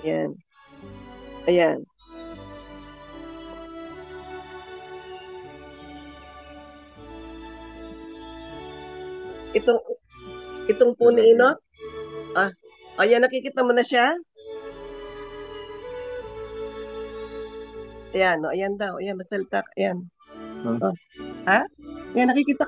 Ayan. Ayan. Itong, itong po ni Inot. Ayan, nakikita mo na siya? Ayan, ayan daw. Ayan, masalita. Ayan. Ha? Ayan, nakikita.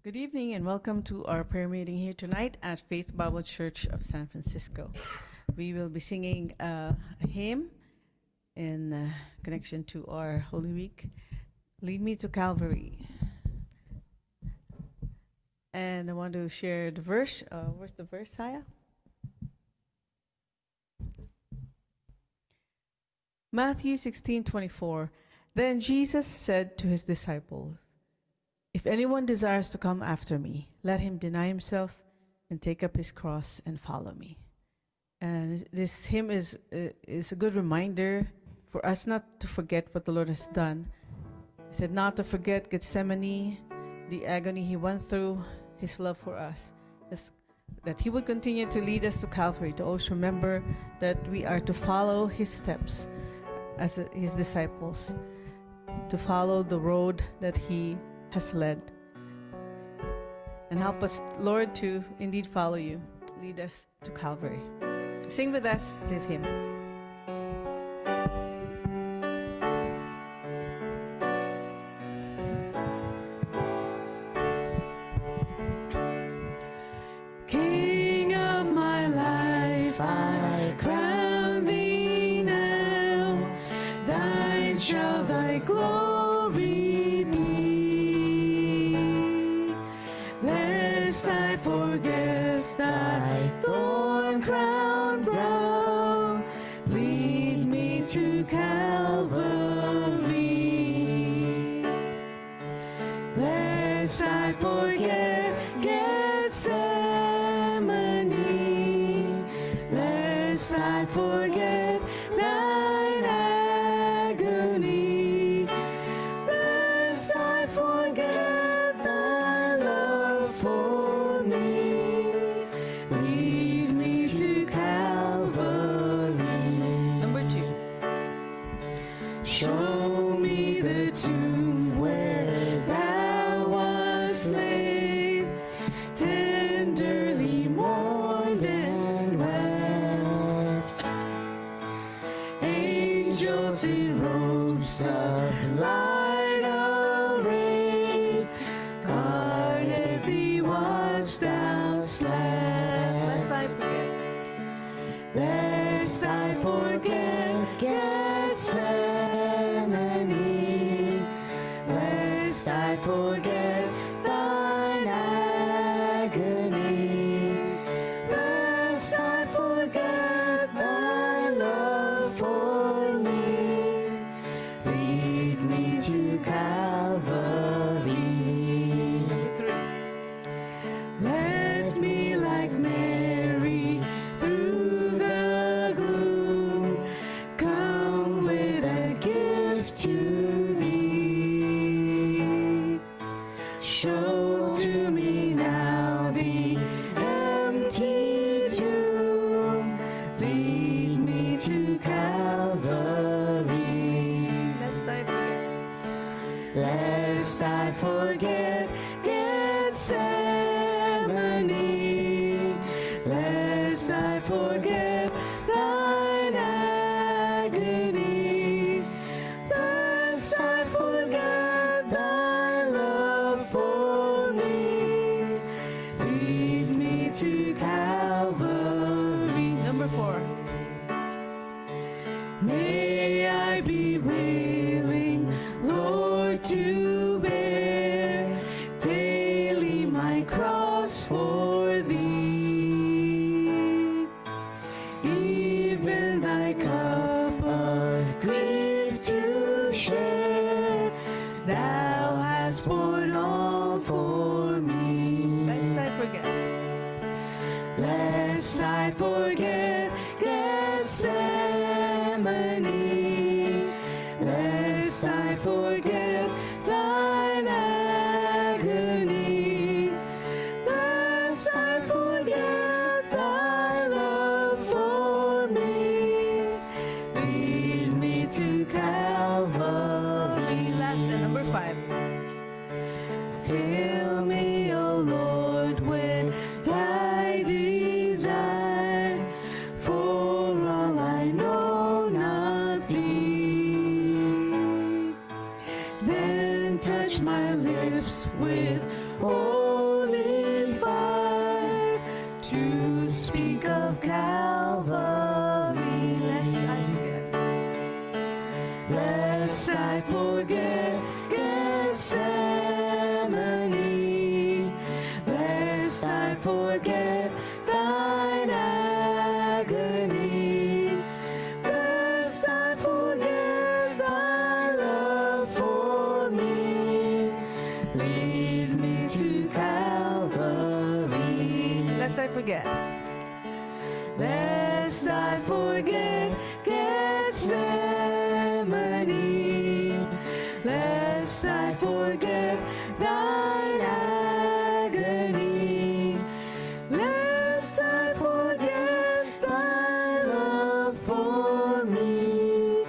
Good evening and welcome to our prayer meeting here tonight at Faith Bible Church of San Francisco. We will be singing a hymn in connection to our Holy Week. Lead me to Calvary. And I want to share the verse. Where's the verse, Saya? Matthew 16:24. Then Jesus said to his disciples, "If anyone desires to come after me, let him deny himself and take up his cross and follow me." And this hymn is a good reminder for us not to forget what the Lord has done. He said not to forget Gethsemane, the agony he went through, his love for us. That he would continue to lead us to Calvary, to always remember that we are to follow his steps as his disciples, to follow the road that he has led. And help us, Lord, to indeed follow you. Lead us to Calvary. Sing with us this hymn. King of my life, I crown thee now. Thine shall thy glory be. Lest I forget thy thorn crown brow, lead me to Calvary. Lest I forget Gethsemane, lest I forget thine agony, lest I forget thy love for me. Lead me to Calvary. Number 2. Show me the tomb where thou wast laid, tenderly mourned and wept. Angels in robes of light arrayed guarded thee once thou slept. Lest I forget Gethsemane, lest I forget thine agony, lest I forget thy love for me. Lead me to Calvary. Let me like Mary through the gloom come with a gift to thee. Show to me now the empty tomb. Lead me to Calvary. Lest I forget Gethsemane, lest I forget thine agony, lest I forget thy love for me. Lead me to Calvary. Number 4. May I be willing, Lord, to bear daily my cross for thee. Even thy cup of grief to share, thou hast borne all for me. Lest I forget. Lest I forget Gethsemane, lest I forget thine agony, lest I forget thy love for me. Lead me to Calvary. Last and number 5. Fill me, O Lord, with thy desire, for all I know not thee. Then touch my lips with holy fire to speak of Calvary. Lest I forget. forget Gethsemane, lest I forget thine agony, lest I forget thy love for me. Lead me to Calvary, lest I forget. Lest I forget Gethsemane, lest I forget thine agony, lest I forget thy love for me.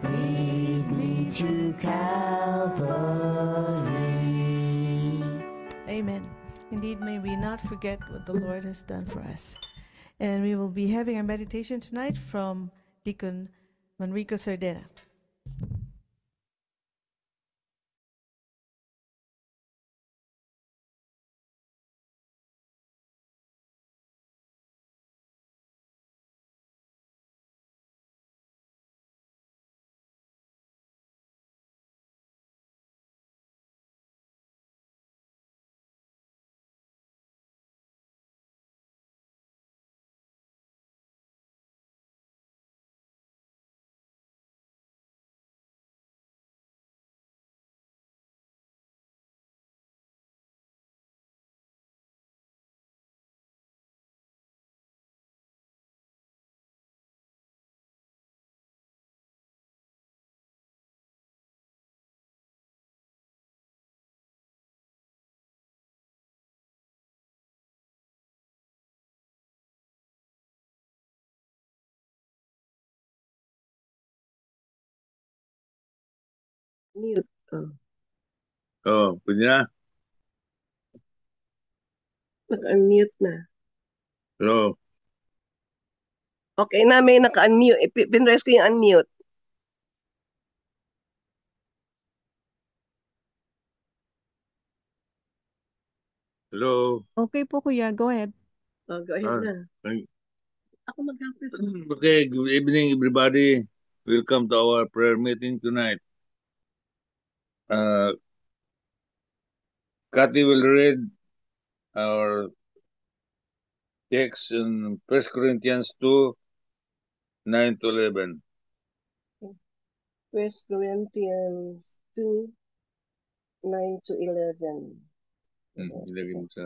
Lead me to Calvary. Amen. Indeed, may we not forget what the Lord has done for us. And we will be having a meditation tonight from Deacon Manrico Sardera. Mute. Oh, Oh, pwede na? naka-unmute na. Hello? Okay na, may naka-unmute. Pinrest ko yung unmute. Hello? Okay po, Kuya. Go ahead. Oh, go ahead na. Ay, Ako mag-practice. Okay, good evening everybody. Welcome to our prayer meeting tonight. Kathy will read our text in 1 Corinthians 2, 9 to 11. 1 Corinthians 2, 9 to 11. Ilagay mo sa...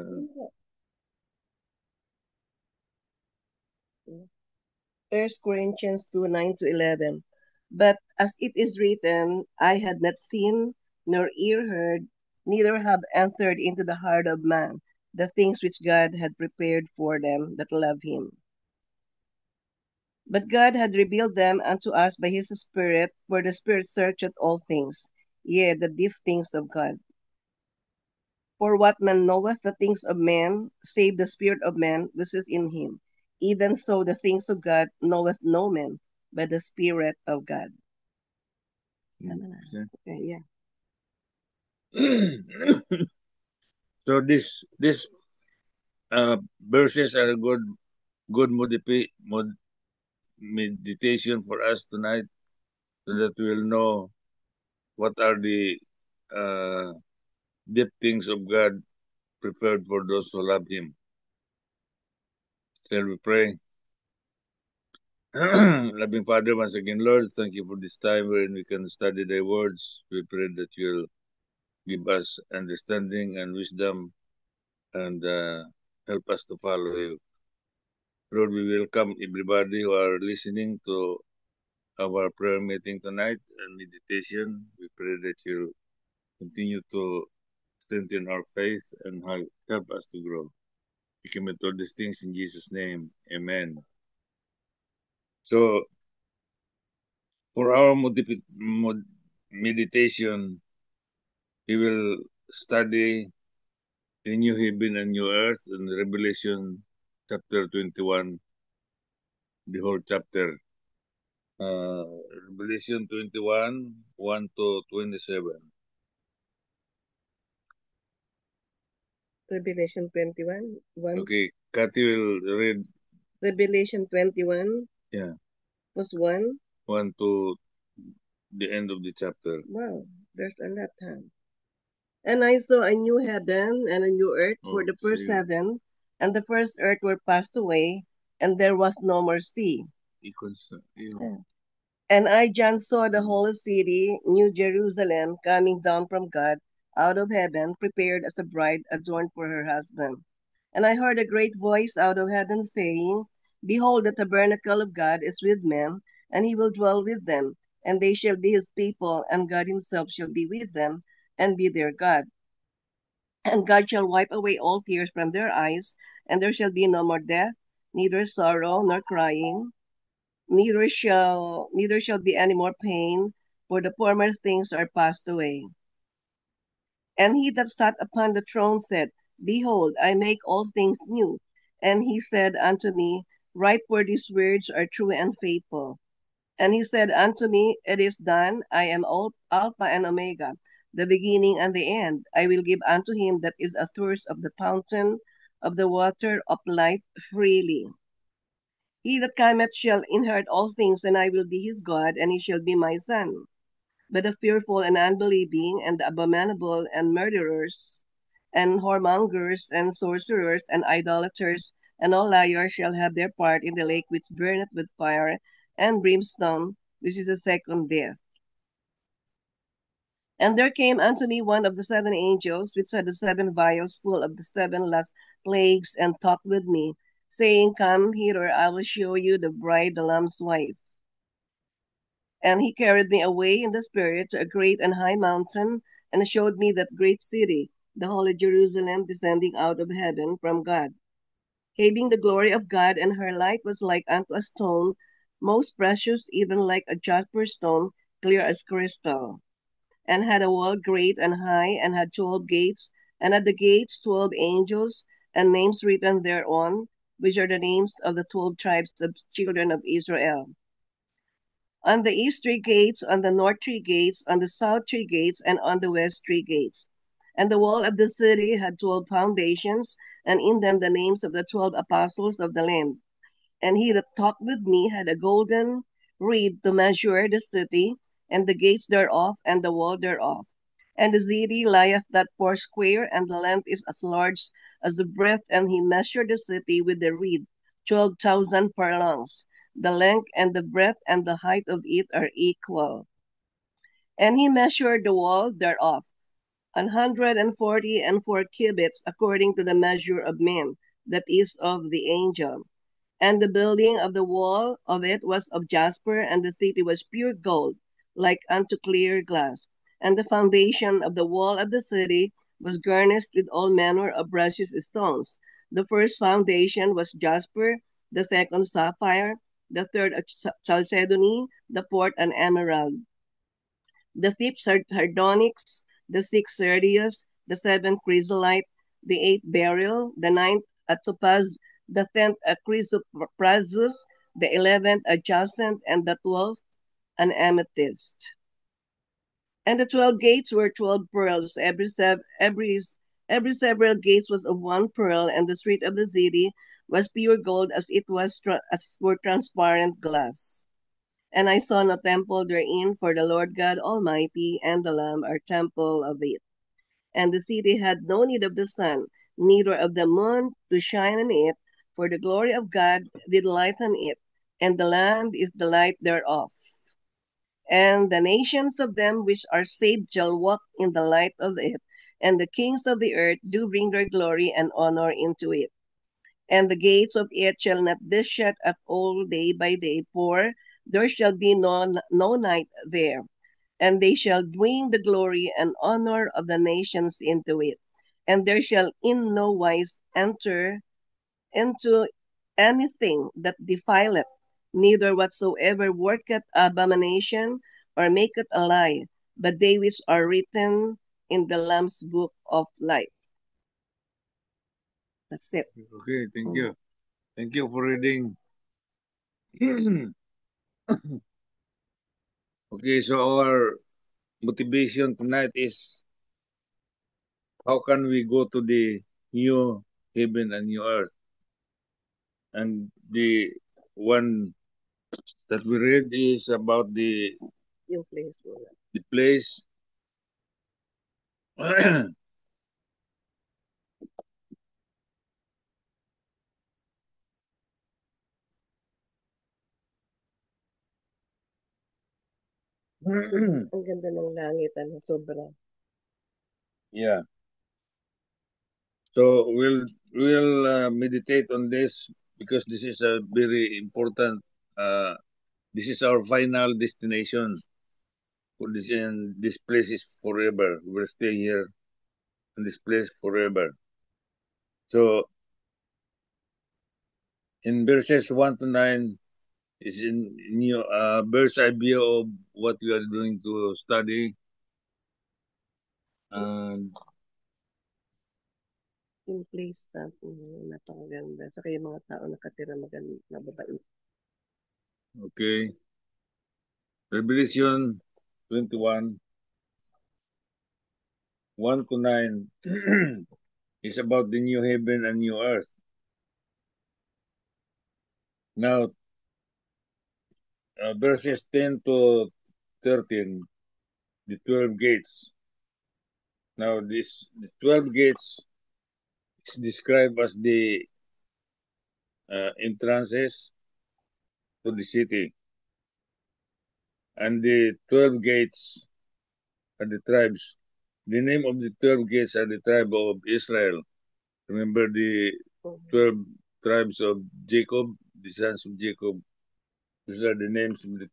1 Corinthians 2, 9 to 11. But as it is written, I had not seen, nor ear heard, neither have entered into the heart of man the things which God had prepared for them that love him. But God had revealed them unto us by his Spirit, for the Spirit searcheth all things, yea, the deep things of God. For what man knoweth the things of man, save the spirit of man which is in him? Even so the things of God knoweth no man, but the Spirit of God. Okay, yeah. So this verses are good meditation for us tonight, so that we'll know what are the deep things of God prepared for those who love him. Shall we pray? Loving Father, once again, Lord, thank you for this time wherein we can study thy words. We pray that you'll give us understanding and wisdom and help us to follow you. Lord, we welcome everybody who are listening to our prayer meeting tonight and meditation. We pray that you'll continue to strengthen our faith and help us to grow. We commit all these things in Jesus' name. Amen. So, for our meditation, we will study the new heaven and new earth in Revelation chapter 21, the whole chapter. Revelation 21, 1 to 27. Revelation 21, 1. Okay, Kathy will read. Revelation 21, Yeah. was 1. 1 to the end of the chapter. Wow, there's a lot, huh? And I saw a new heaven and a new earth, for Oh, the first see, heaven and the first earth were passed away, and there was no more sea. you. Yeah. And I, John, saw the Mm. holy city, New Jerusalem, coming down from God out of heaven, prepared as a bride adorned for her husband. And I heard a great voice out of heaven saying, Behold, the tabernacle of God is with men, and he will dwell with them, and they shall be his people, and God himself shall be with them, and be their God. And God shall wipe away all tears from their eyes, and there shall be no more death, neither sorrow nor crying, neither shall be any more pain, for the former things are passed away. And he that sat upon the throne said, Behold, I make all things new. And he said unto me, Write, for these words are true and faithful. And he said unto me, It is done. I am Alpha and Omega, the beginning and the end. I will give unto him that is athirst of the fountain of the water of life freely. He that cometh shall inherit all things, and I will be his God, and he shall be my son. But the fearful and unbelieving, and the abominable, and murderers, and whoremongers, and sorcerers, and idolaters, and all liars shall have their part in the lake which burneth with fire and brimstone, which is the second death. And there came unto me one of the seven angels, which had the seven vials full of the seven last plagues, and talked with me, saying, Come hither, I will show you the bride, the Lamb's wife. And he carried me away in the spirit to a great and high mountain, and showed me that great city, the holy Jerusalem, descending out of heaven from God, having the glory of God, and her light was like unto a stone, most precious, even like a jasper stone, clear as crystal, and had a wall great and high, and had 12 gates, and at the gates 12 angels, and names written thereon, which are the names of the 12 tribes of children of Israel. On the east 3 gates, on the north 3 gates, on the south 3 gates, and on the west 3 gates. And the wall of the city had 12 foundations, and in them the names of the 12 apostles of the Lamb. And he that talked with me had a golden reed to measure the city, and the gates thereof, and the wall thereof. And the city lieth that foursquare, and the length is as large as the breadth, and he measured the city with the reed, 12,000 furlongs. The length and the breadth and the height of it are equal. And he measured the wall thereof, 144 cubits, according to the measure of men, that is of the angel. And the building of the wall of it was of jasper, and the city was pure gold, like unto clear glass. And the foundation of the wall of the city was garnished with all manner of precious stones. The first foundation was jasper, the second sapphire, the third chalcedony, the fourth an emerald, the fifth sardonyx, the sixth sardius, the seventh chrysolite, the eighth beryl, the ninth a topaz, the tenth a chrysoprasus, the 11th a jacinth, and the 12th an amethyst. And the 12 gates were 12 pearls. Every several gates was of one pearl, and the street of the city was pure gold, as it was as were transparent glass. And I saw no temple therein, for the Lord God Almighty and the Lamb are temple of it. And the city had no need of the sun, neither of the moon to shine on it, for the glory of God did lighten it, and the Lamb is the light thereof. And the nations of them which are saved shall walk in the light of it, and the kings of the earth do bring their glory and honor into it. And the gates of it shall not be shut at all day by day, for there shall be no night there. And they shall bring the glory and honor of the nations into it. And there shall in no wise enter into anything that defileth, neither whatsoever worketh abomination, or maketh a lie, but they which are written in the Lamb's book of life. That's it. Okay, thank you. Thank you for reading. Okay, so our motivation tonight is how can we go to the new heaven and new earth? And the one that we read is about the Yung place mo na. the place. Ang ganda ng langit, sobra. Yeah. So we'll meditate on this because this is a very important. This is our final destination. For this, and this place is forever. We'll stay here in this place forever. So in verses 1 to 9 is in your bird's eye view of what we are going to study. And Yung place na napakaganda. Saka yung mga tao nakatira maganda, mababait. okay, Revelation 21, 1 to 9 is about the new heaven and new earth. Now, verses 10 to 13, the 12 gates. Now, the 12 gates is described as the entrances to the city. And the 12 gates are the tribes. The name of the 12 gates are the tribe of Israel. Remember the 12 tribes of Jacob, the sons of Jacob. These are the names of the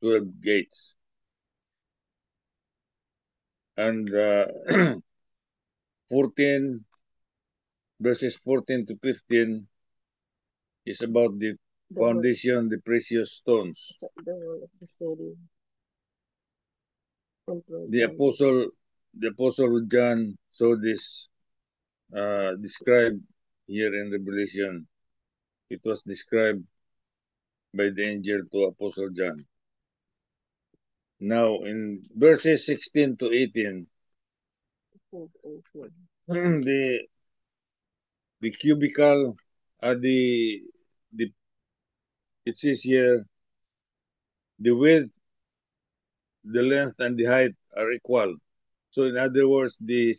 12 gates. And 14, verses 14 to 15 is about the foundation, the precious stones. The wall of the city. The apostle John saw this described here in Revelation. It was described by the angel to Apostle John. Now, in verses 16 to 18, the cubicle, the it says here, the width, the length, and the height are equal. So, in other words, the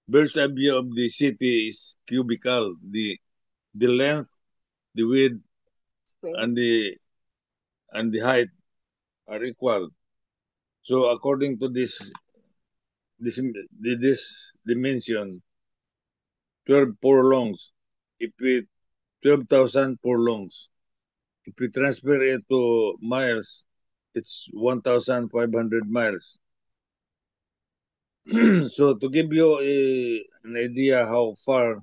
bird's eye view of the city is cubical. The length, the width, and the height are equal. So, according to this dimension, 12 furlongs. If we 12,000 furlongs. If we transfer it to miles, it's 1,500 miles. So to give you an idea how far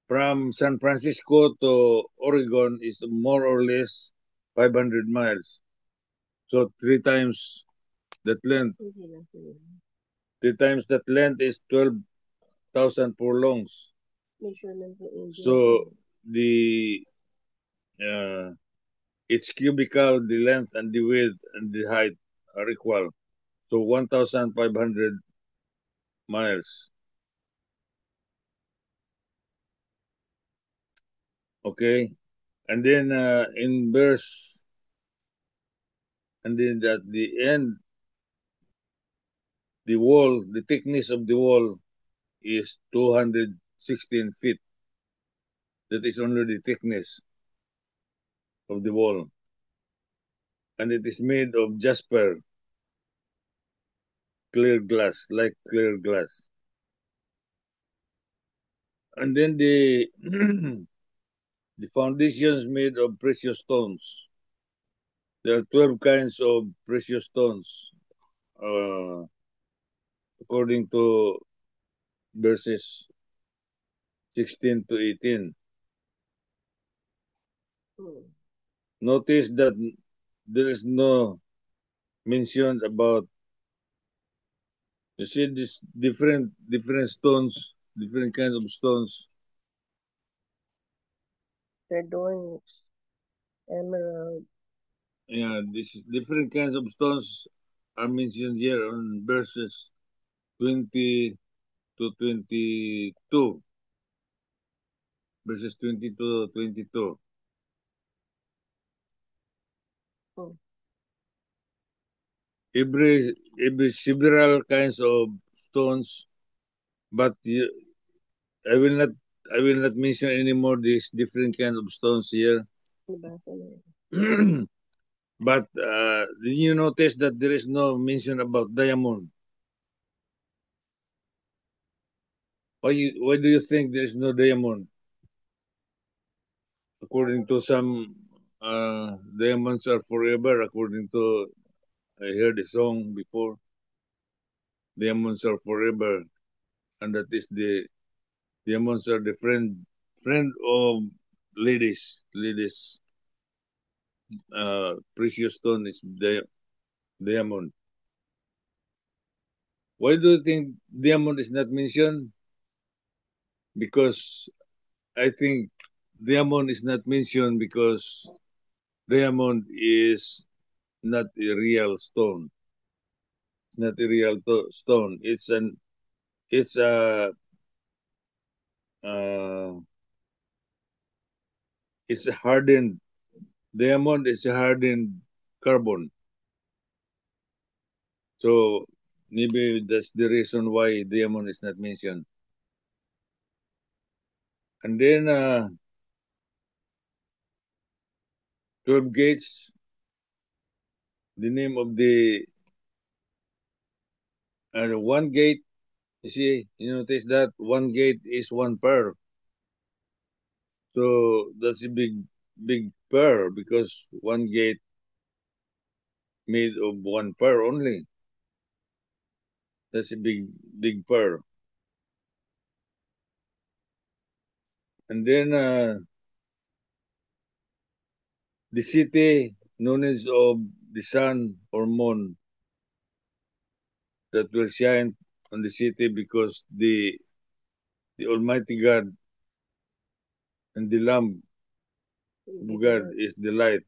from San Francisco to Oregon is more or less 500 miles. So three times that length. Three times that length is 12,000 furlongs. So the its cubical, the length and the width and the height are equal. So 1,500 miles. Okay. And then in verse, and then at the end, the wall, the thickness of the wall is 216 feet. That is only the thickness of the wall. And it is made of jasper, clear glass, like clear glass. And then the the foundation is made of precious stones. There are 12 kinds of precious stones, according to verses 16 to 18. Notice that there is no mention about, you see this different stones, different kinds of stones. Sardonyx, emerald. Yeah, this different kinds of stones are mentioned here on verses 20 to 22. Verses 20 to 22. every several kinds of stones, but I will not mention anymore these different kind of stones here. Nabasa na yun. But did you notice that there is no mention about diamond? Why do you think there is no diamond? According to some, diamonds are forever. According to, I heard a song before, diamonds are forever, and that is the diamonds are the friend of ladies. Ladies, precious stone is diamond. Why do you think diamond is not mentioned? Because I think diamond is not mentioned because diamond is not a real stone. It's not a real stone. It's uh, it's a hardened diamond is a hardened carbon. So maybe that's the reason why diamond is not mentioned. And then 12 gates, the name of the one gate, you see, you notice that one gate is one pearl. So that's a big pearl because one gate made of one pearl only. That's a big pearl. And then the city known as of the sun or moon that will shine on the city because the Almighty God and the Lamb of God is the light.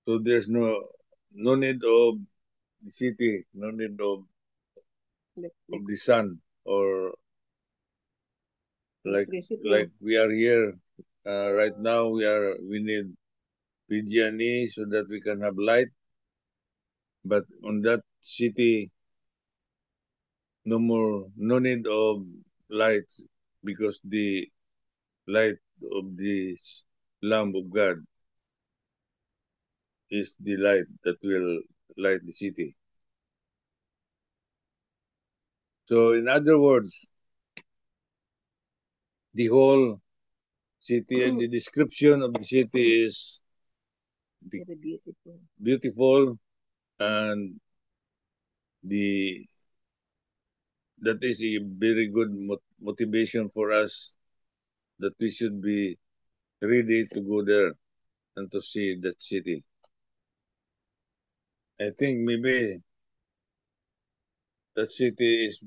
So there's no need of the city, no need of the sun or like we are here right now. We need PG&E so that we can have light. But on that city, no need of light because the light of the Lamb of God is the light that will light the city. So, in other words, the whole city and the description of the city is Very beautiful. beautiful, and the that is a very good motivation for us that we should be ready to go there and to see that city. I think maybe that city is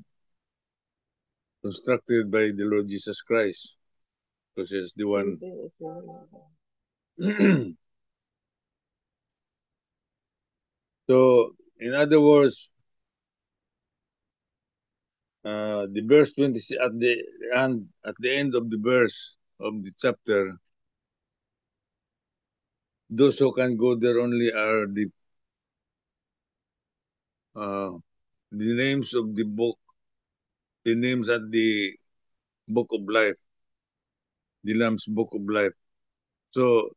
constructed by the Lord Jesus Christ because he's the one. So, in other words, the verse 20 at the end of the verse of the chapter, those who can go there only are the names of the book, the names at the book of life, the Lamb's book of life. So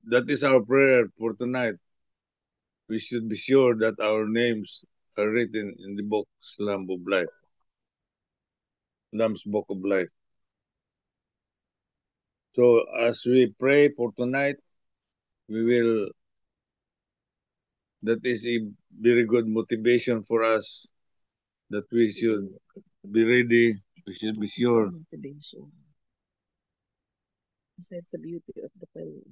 that is our prayer for tonight. We should be sure that our names are written in the book's Lamb of life, Lamb's book of life. So as we pray for tonight, we will. That is a very good motivation for us that we should be ready. We should be sure. Motivation. Besides the beauty of the pen.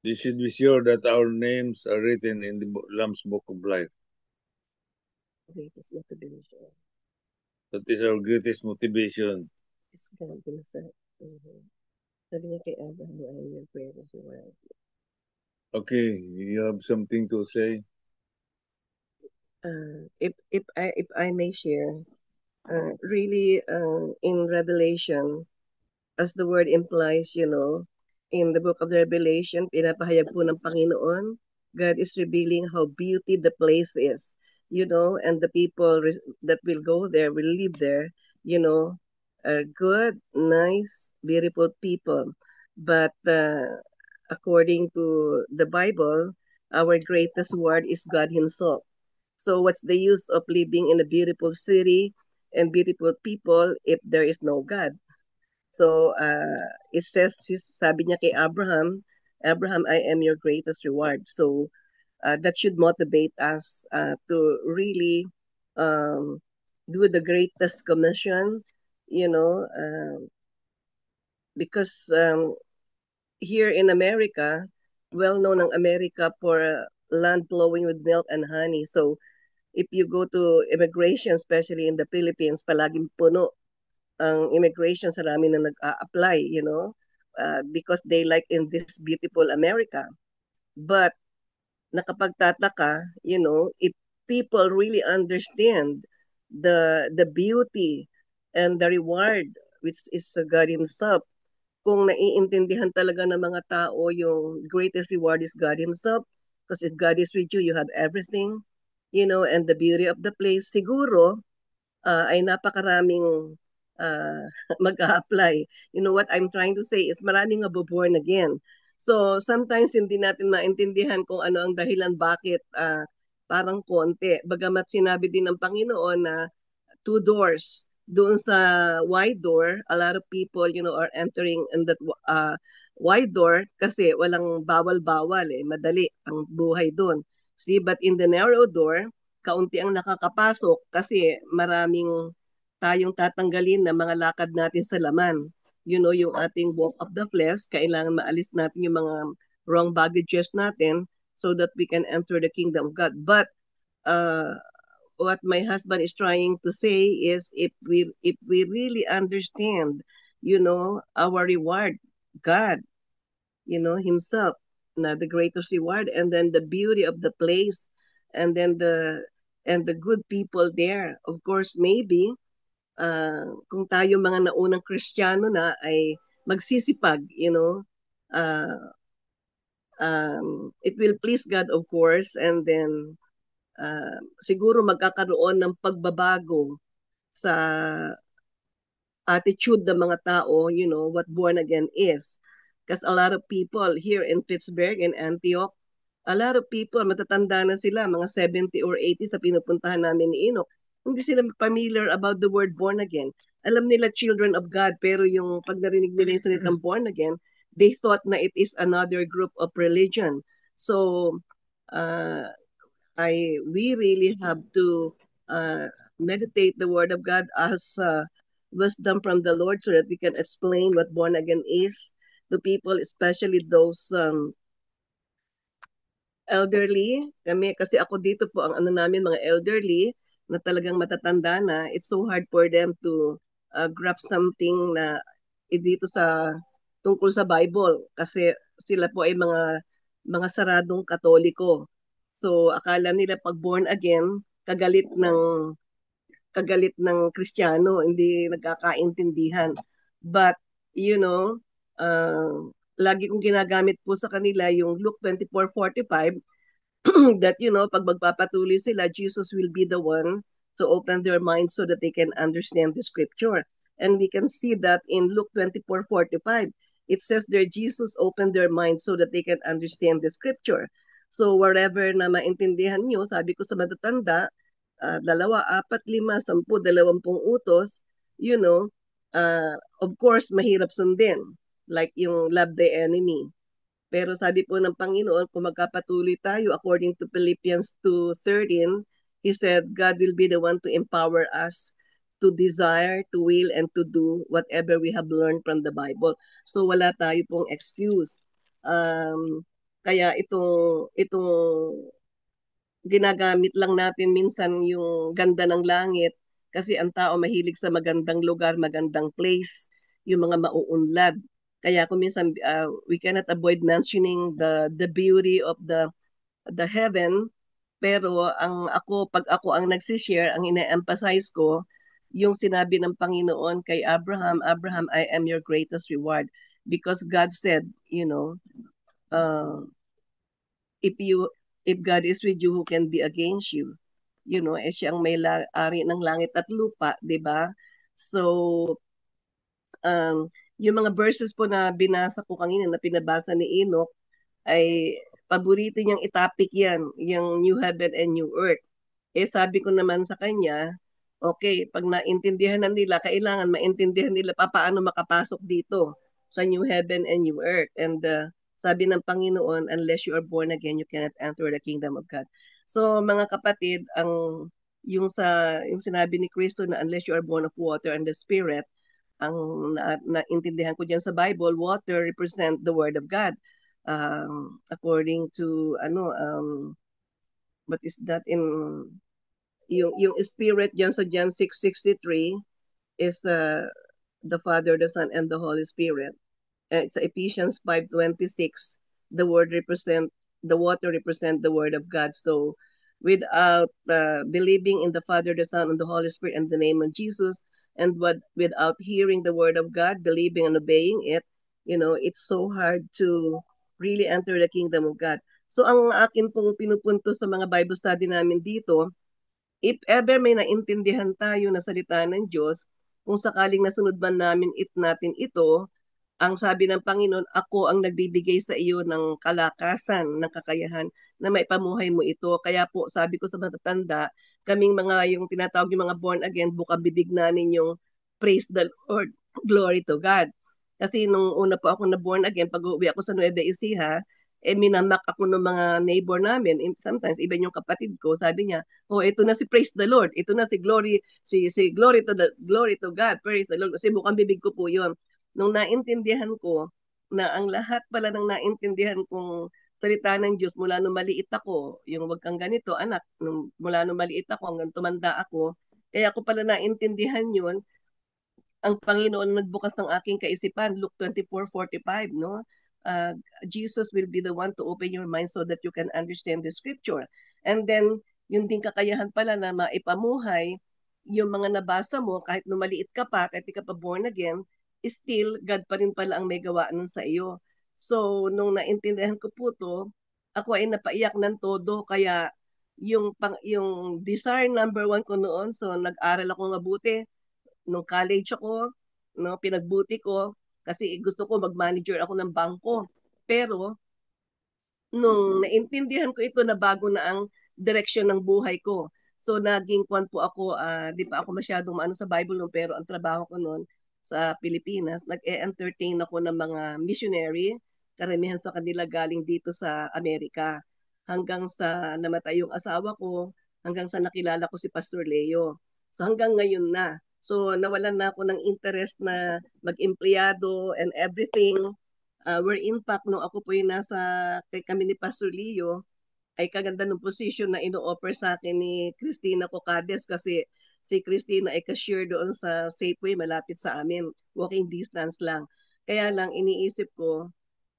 We should be sure that our names are written in the Lamb's book of life. Greatest motivation. That is our greatest motivation. Is God gonna say? Sabi niya kay Abraham, I will pray as well. Okay, you have something to say? If I may share, really, in Revelation, as the word implies, in the book of Revelation, pinapahayag po ng Panginoon God is revealing how beauty the place is, and the people that will go there, will live there, are good, nice, beautiful people. But according to the Bible, our greatest word is God Himself. So what's the use of living in a beautiful city and beautiful people if there is no God? So it says, sabi niya kay Abraham, Abraham, I am your greatest reward. So that should motivate us to really um, do the greatest commission, because here in America, well known ang America for land flowing with milk and honey. So if you go to immigration, especially in the Philippines, palaging puno ang immigration, sa rami na nag-a-apply, because they like in this beautiful America. But nakapagtataka, if people really understand the beauty and the reward which is God Himself, kung naiintindihan talaga ng mga tao yung greatest reward is God Himself, because if God is with you, you have everything, and the beauty of the place, siguro, ay napakaraming uh, mag-a-apply. You know what I'm trying to say is maraming born again. So sometimes hindi natin maintindihan kung ano ang dahilan bakit parang konti. Bagamat sinabi din ng Panginoon na two doors. Doon sa wide door, a lot of people, are entering in that wide door kasi walang bawal-bawal eh. Madali ang buhay doon. See, but in the narrow door, kaunti ang nakakapasok kasi maraming tayong tatanggalin na mga lakad natin sa laman. Yung ating walk of the flesh, kailangan maalis natin yung mga wrong baggages natin so that we can enter the kingdom of God. But uh, what my husband is trying to say is if we really understand, our reward, God, Himself, na the greatest reward, and then the beauty of the place, and then the good people there. Of course, maybe kung tayo mga naunang Kristiyano na ay magsisipag, it will please God, of course, and then siguro magkakaroon ng pagbabago sa attitude ng mga tao, what born again is. Because a lot of people here in Pittsburgh and Antioch, a lot of people, matatanda na sila, mga 70 or 80 sa pinupuntahan namin ni Enoch. Hindi sila familiar about the word born again. Alam nila children of God, pero yung pag narinig nila yung salitang born again, they thought na it is another group of religion. So, uh, we really have to meditate the Word of God as wisdom from the Lord so that we can explain what born again is to people, especially those elderly. Kasi ako dito po, ang ano namin, mga elderly na talagang matatanda na, it's so hard for them to grasp something na dito sa tungkol sa Bible kasi sila po ay mga saradong Katoliko. So akala nila pag born again, kagalit ng Kristiyano, hindi nagkakaintindihan. But you know, uh, lagi kong ginagamit po sa kanila yung Luke 24:45 that pag magpapatuloy sila, Jesus will be the one to open their minds so that they can understand the scripture. And we can see that in Luke 24:45. It says there Jesus opened their minds so that they can understand the scripture. So wherever na maintindihan nyo, sabi ko sa matatanda, 2, 4, 5, 10, 20 utos, of course, mahirap sundin. Like yung love the enemy. Pero sabi po ng Panginoon, kung magkapatuloy tayo, according to Philippians 2:13, He said, God will be the one to empower us to desire, to will, and to do whatever we have learned from the Bible. So wala tayo pong excuse. Kaya itong ginagamit lang natin minsan yung ganda ng langit kasi ang tao mahilig sa magandang lugar, magandang place, yung mga mauunlad. Kaya kung minsan we cannot avoid mentioning the beauty of the heaven, pero pag ako ang nagsishare, ang ina-emphasize ko yung sinabi ng Panginoon kay Abraham, Abraham, I am your greatest reward, because God said, uh, if you If God is with you, who can be against you? You know, siya ang may ari ng langit at lupa, di ba? So, yung mga verses po na binasa ko kanina, na pinabasa ni Enoch, ay paborito niyang itapik yan, yung new heaven and new earth. Sabi ko naman sa kanya, okay, pag naintindihan na nila, kailangan maintindihan nila paano makapasok dito sa new heaven and new earth. And sabi ng Panginoon, unless you are born again, you cannot enter the kingdom of God. So mga kapatid, yung sinabi ni Kristo na unless you are born of water and the Spirit, ang naintindihan ko diyan sa Bible, water represent the word of God. According to what is that in yung spirit diyan sa John 6:63 is the Father, the Son, and the Holy Spirit. It's Ephesians 5:26. The water represent the word of God. So without believing in the Father, the Son, and the Holy Spirit in the name of Jesus, and without hearing the word of God, believing and obeying it, it's so hard to really enter the kingdom of God. So ang akin pong pinupunto sa mga Bible study namin dito, if ever may naintindihan tayo na salita ng Diyos, kung sakaling nasunod man natin ito, ang sabi ng Panginoon, ako ang nagbibigay sa iyo ng kalakasan, ng kakayahan na maipamuhay mo ito. Kaya po, sabi ko sa matatanda, kaming mga yung tinatawag yung mga born again, bukang bibig namin yung praise the Lord, glory to God. Kasi nung una po ako na born again, pag uwi ako sa Nueva Ecija, minamak ako ng mga neighbor namin. Sometimes, even yung kapatid ko, sabi niya, oh, ito na si praise the Lord. Ito na si glory to God, praise the Lord. Kasi bukang bibig ko po yun. Nung naintindihan ko na ang lahat pala ng naintindihan kong salita ng Diyos mula nung maliit ako, yung wag kang ganito, anak, mula nung maliit ako hanggang tumanda ako, kaya ko pala naintindihan yun, ang Panginoon nagbukas ng aking kaisipan, Luke 24:45, no? Jesus will be the one to open your mind so that you can understand the scripture. And then, yun din kakayahan pala na maipamuhay yung mga nabasa mo, kahit nung maliit ka pa, kahit di ka pa born again, still, God pa rin pala ang may gawa nun sa iyo. So, nung naintindihan ko po to, ako ay napaiyak ng todo, kaya yung desire number 1 ko noon, so nag-aral ako mabuti, nung college ako, no, pinagbuti ko kasi gusto ko mag-manager ako ng bangko. Pero nung naintindihan ko ito na bago na ang direksyon ng buhay ko. So naging kwan po ako, di pa ako masyadong maano sa Bible noon, pero ang trabaho ko noon sa Pilipinas, nag-entertain ako ng mga missionary, karamihan sa kanila galing dito sa Amerika. Hanggang sa namatay yung asawa ko, hanggang sa nakilala ko si Pastor Leo. So hanggang ngayon na. So nawalan na ako ng interest na mag-empleyado and everything. Where in fact, nung ako po yung kay kami ni Pastor Leo, ay kaganda ng position na ino-offer sa akin ni Christina Cocades, kasi si Christina ay cashier doon sa Safeway, malapit sa amin, walking distance lang. Kaya lang iniisip ko,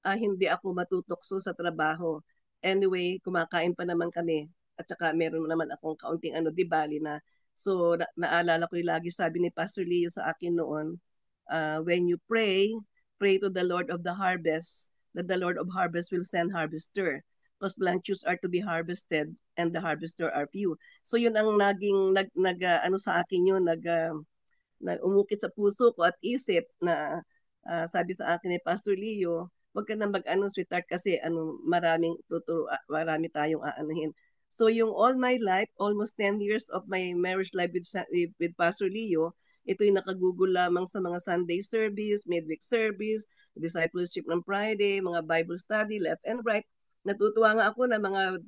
hindi ako matutokso sa trabaho. Anyway, kumakain pa naman kami, at saka meron naman akong kaunting di bali na. So naalala ko yung lagi sabi ni Pastor Leo sa akin noon, when you pray to the Lord of the harvest, that the Lord of harvest will send harvester. Because branches are to be harvested and the harvester are few. So yun ang naging sa akin yun, umukit sa puso ko at isip na sabi sa akin ni Pastor Leo, wag ka na sweetheart, kasi marami tayong aanuhin. So yung all my life, almost 10 years of my marriage life with Pastor Leo, ito yung nakagugol lamang sa mga Sunday service, midweek service, discipleship ng Friday, mga Bible study, left and right. Natutuwa nga ako na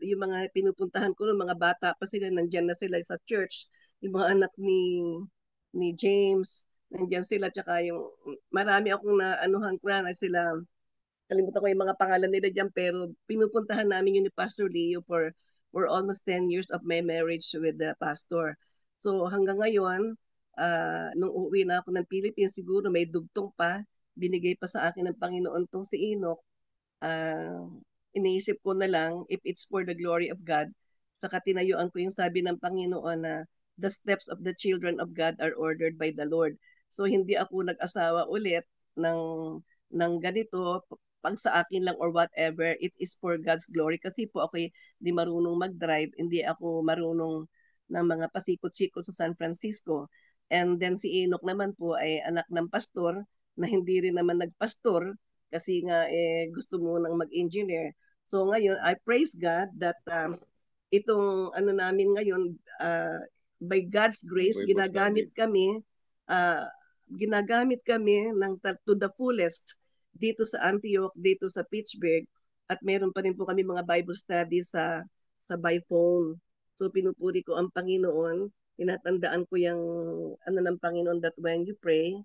yung mga pinupuntahan ko, ng mga bata pa sila, nandyan na sila sa church, yung mga anak ni James, nandiyan sila, tsaka yung marami akong naanuhan ko na sila, kalimutan ko yung mga pangalan nila dyan, pero pinupuntahan namin yun ni Pastor Leo for almost 10 years of my marriage with the pastor. So hanggang ngayon, nung uuwi na ako ng Philippines, siguro may dugtong pa, binigay pa sa akin ng Panginoon tong si Enoch. Iniisip ko na lang, if it's for the glory of God, saka tinayuan ko yung sabi ng Panginoon na the steps of the children of God are ordered by the Lord. So hindi ako nag-asawa ulit ng ganito pag sa akin lang or whatever, it is for God's glory. Kasi po ako di marunong mag-drive, hindi ako marunong ng mga pasikot-sikot sa San Francisco. And then si Enoch naman po ay anak ng pastor na hindi rin naman nagpastor kasi nga gusto mo nang mag-engineer. So ngayon, I praise God that itong ano namin ngayon, by God's grace, uh, ginagamit kami to the fullest dito sa Antioch, dito sa Pittsburgh, at meron pa rin po kami mga Bible study sa by phone. So pinupuri ko ang Panginoon, tinatandaan ko yung ano ng Panginoon that when you pray,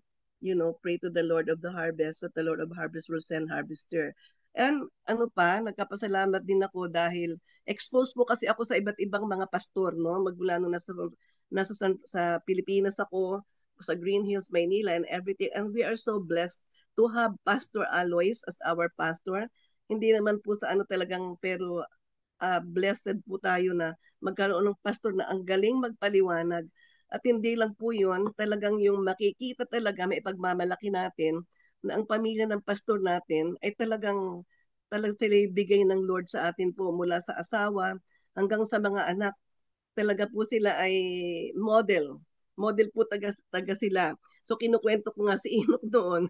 pray to the Lord of the harvest, that the Lord of harvest will send harvester. And ano pa, nagkapasalamat din ako dahil exposed po kasi ako sa iba't ibang mga pastor, no? Magmula nung sa Pilipinas ako, sa Green Hills, Maynila, and everything. And we are so blessed to have Pastor Alois as our pastor. Hindi naman po sa ano talagang, pero blessed po tayo na magkaroon ng pastor na ang galing magpaliwanag. At hindi lang po yun, talagang yung makikita talaga, may ipagmamalaki natin na ang pamilya ng pastor natin ay talagang sila bigay ng Lord sa atin po mula sa asawa hanggang sa mga anak. Talaga po sila ay model. Model po taga sila. So kinukwento ko nga si Enoch doon.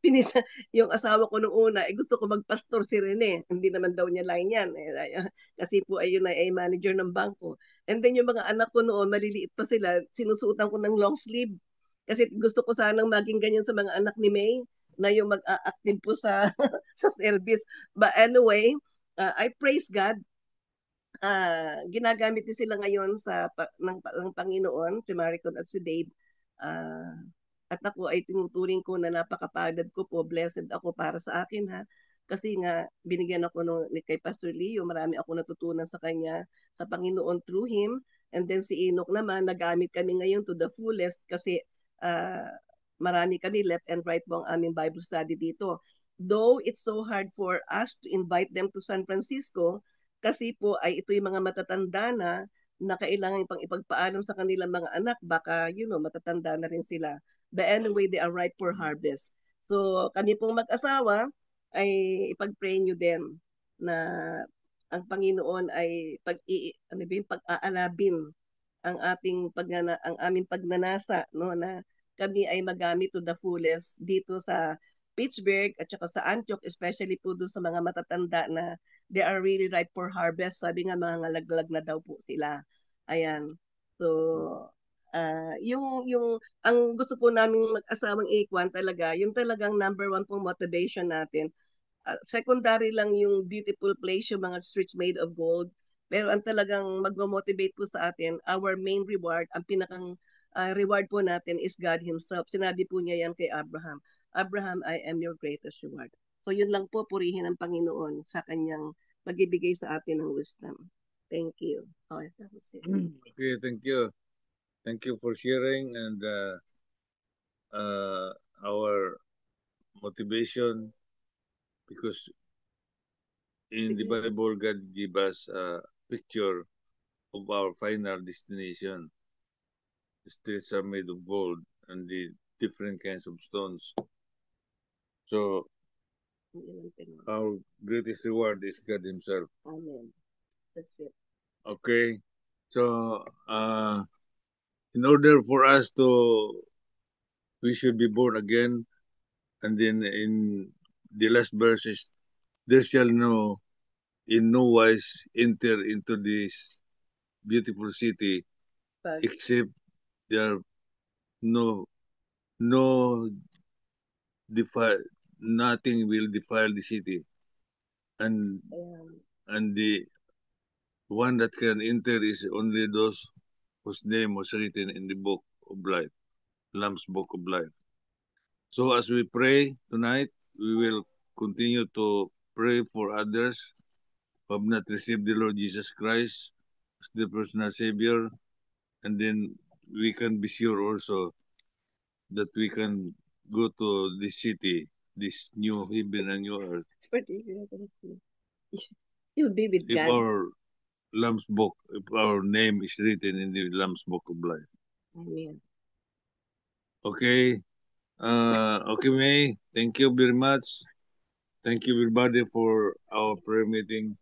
Pinisa, yung asawa ko nung una, gusto ko magpastor si Rene. Hindi naman daw niya line yan. Kasi po ayun ay manager ng bangko. And then yung mga anak ko noon, maliliit pa sila, sinusuotan ko ng long sleeve. Kasi gusto ko sanang maging ganyan sa mga anak ni May na yung mag-a-active po sa sa service. But anyway, I praise God, ginagamit din sila ngayon ng Panginoon, si Maricon at si Dave. At ako ay tinuturing ko na napakapagod ko po, blessed ako para sa akin ha. Kasi nga, binigyan ako kay Pastor Leo, marami ako natutunan sa kanya, sa Panginoon through him. And then si Enoch naman, nagamit kami ngayon to the fullest kasi marami kami left and right po ang aming Bible study dito. Though it's so hard for us to invite them to San Francisco, kasi po ay ito yung mga matatanda na kailangan pang ipagpaalam sa kanilang mga anak, baka matatanda na rin sila. But anyway, they are ripe for harvest. So kami pong mag-asawa ay ipag-pray nyo din na ang Panginoon ay pag-aalabin ang aming pagnanasa, no, na kami ay magamit to the fullest dito sa Pittsburgh at saka sa Antioch, especially po doon sa mga matatanda na they are really ripe for harvest. Sabi nga mga laglag na daw po sila. Ayan. So, ang gusto po namin mag-asawang ikwan talaga, yung talagang number one pong motivation natin. Secondary lang yung beautiful place, yung mga streets made of gold. Pero ang talagang magmo-motivate po sa atin, our main reward, ang pinakang reward po natin is God Himself. Sinabi po niya yan kay Abraham. Abraham, I am your greatest reward. So yun lang po, purihin ang Panginoon sa kanyang pagbibigay sa atin ng wisdom. Thank you. Oh, that was it. Okay, thank you. Thank you for sharing and our motivation, because in the Bible, God give us a picture of our final destination. The streets are made of gold and the different kinds of stones. So our greatest reward is God Himself. Amen. That's it. Okay. So in order for us we should be born again, and then in the last verses, there shall in no wise enter into this beautiful city except there no defile, nothing will defile the city, and the one that can enter is only those whose name was written in the book of life, Lamb's book of life. So as we pray tonight, we will continue to pray for others who have not received the Lord Jesus Christ as the personal Savior, and then we can be sure also that we can go to this city, this new heaven and new earth, You'll be with if God. our Lamb's book, if our name is written in the Lamb's book of life. Amen. Okay. Okay, May. Thank you very much. Thank you, everybody, for our prayer meeting.